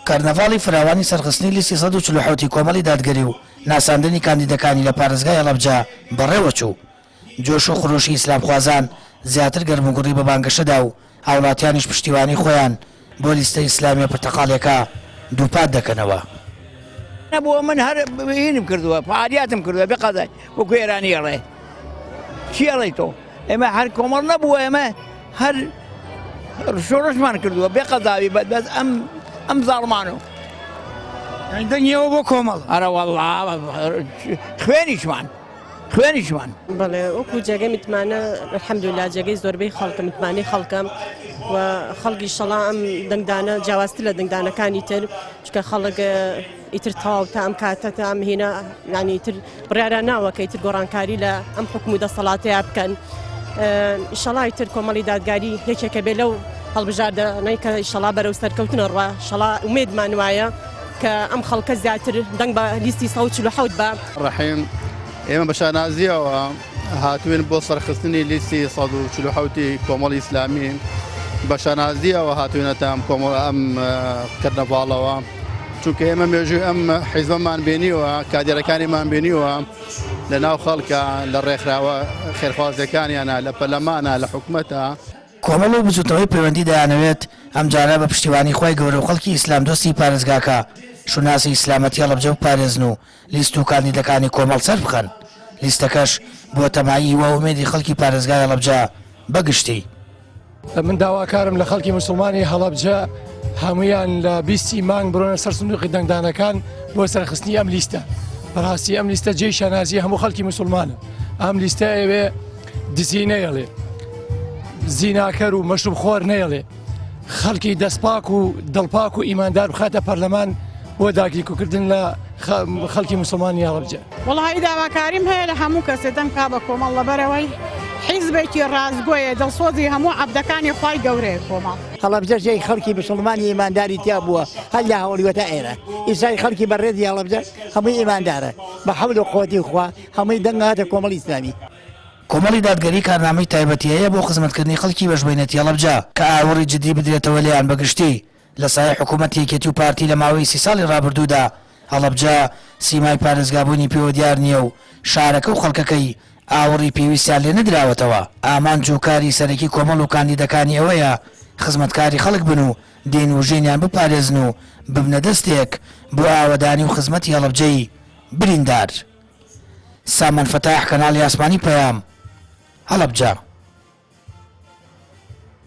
کارنەڤاڵی فراوانی سەرخستنی لیستی 147 کۆمەڵی دادگەری و ناساندنی کاندیدەکانی لە پارێزگای هەڵەبجە بەڕێوەچوو. جۆش و خڕوشی ئیسلام خوازان زیاتر گەرموگوڕی بە بانگەشەدا و هاوڵاتیانیش پشتیوانی خۆیان بۆ لیستە ئیسلامیە پرتەقاڵێکە دووپات دەکەنەوە. نەبووە من هەر هینم کردووە فعالیاتم کردووە بێ قەزای وەکو ئێرانی ئەڵێ چی ئەڵێی تۆ ئێمە هەر کۆمەڵ نەبووە ئێمە هەر شۆڕشمان کردووە بێ قەزاوی بەس ئەم زاڵمانە دەنگیەوە بۆ کۆمەڵ ئەرە وەڵڵا خوێنیشمان بەڵێ وەکو جێگەی متمانە الحەمدوللا جێگەی زۆربەی خەڵکە متمانەی خەڵکەم و خەڵکی شەڵا ئەم دەنگدانە جیاوازتر لە دەنگدانەکانی تر چکە خەڵک ئیتر تەواو تا ئەم کاتە تا ئەم هێنا یعنی ئیتر بڕیارە ناوە کە ئیتر گۆڕانکاری لە ئەم حکوم و دەسەڵاتەیە بکەن. ئیشەڵا ئیتر کۆمەڵی دادگاری یەکێکە بێ لەو هەڵبژاردنەی کە ئیشەڵا بەرەو سەرکەوتنە ڕوا شەڵا ئومێدمان وایە کە ئەم خەڵکە زیاتر دەنگ بە لیستی 147 بە ڕەحیم ئێمە بە شانازیەوە هاتوین بۆ سەرخستنی لیستی 147 کۆمەڵی ئیسلامی بە شانازیەوە هاتوینەتە ئەم کردنەڤاڵەوە چونکە ئێمە مێژووی ئەم حیزبەمان بینیوە کادێرەکانیمان بینیوە لە ناو خەڵکە لە ڕێکخراوە خێرخوازیەکانیانە لە پەرلەمانە لە حکوومەتە کۆمەڵ و بچووتەوەی پەیوەندی دەیانەوێت ئەم جارە بە پشتیوانی خۆی گەورە و خەڵکی ئیسلام دۆستی پارێزگاکە شوناسی ئیسلامەتی هەڵەبجە و پارێزن و لیست و کاندیدەکانی کۆمەڵ سەر بخەن. لیستەکەش بۆ تەمایی و ئومێدی خەڵکی پارێزگای هەڵەبجە بەگشتی. من داواکارم لە خەڵکی مسلمانی هەڵەبجە هەمویان لە 20 مانگ بڕۆنە سەر سندوقی دەنگدانەکان بۆ سەرخستنی ئەم لیستە. بەڕاستی ئەم لیستە جێی شانازی هەموو خەڵکی مسلمانە. ئەم لیستە ئەوێ دزی نەیەڵێ زیناکەر و مەشروب خۆر نەیەڵێ خەڵکی دەستپاک و دڵپاک و ئیماندار بخاتە پەرلەمان بۆ داگیرکردن لە خەڵکی مسلمانی هەڵەبجە. وەڵی داواکاریم هەیە لە هەموو کەسێ دەم کا بە کۆمەڵ لەبەرەوەی حیزبێکی ڕازگۆیە دڵسۆزی هەموو عەبدەکانی خوای گەورەیە کۆمەڵ. هەڵەبجە جێی خەڵکی مسلمانی ئیمانداری تیا بووە هەر لە هەوڵیوەتە ئێرە ئیسای خەڵکی بەڕێزی هەڵەبجە هەمووی ئیماندارە بە حەول و قووەتی خوا هەمووی دەنگ هاتە کۆمەڵی ئیسلامی. کۆمەڵی دادگەری کارنامەی تایبەتی هەیە بۆ خزمەتکردنی خەڵکی بەشبەینەتی هەڵەبجە کە ئاوەڕی جدی بدرێتەوە لێیان بەگشتی لە سایە حکوومەتی یەکێتی و پارتی لە ماوەی 30 ساڵی ڕابردوودا هەڵەبجە سیمای پارێزگابوونی پێوە دیار نییە و شارەکە و خەڵکەکەی ئاوەڕی پێویستیان لێ نەدراوەتەوە. ئامانج و کاری سەرەکی کۆمەڵ و کاندیدەکانی ئەوەیە خزمەتکاری خەڵک بن و دین و ژینیان بپارێزن و ببنە دەستێک بۆ ئاوەدانی و خزمەتی هەڵەبجەی بریندار. سامان فتاح کەناڵی ئاسمانی پەیام هەڵەبجە.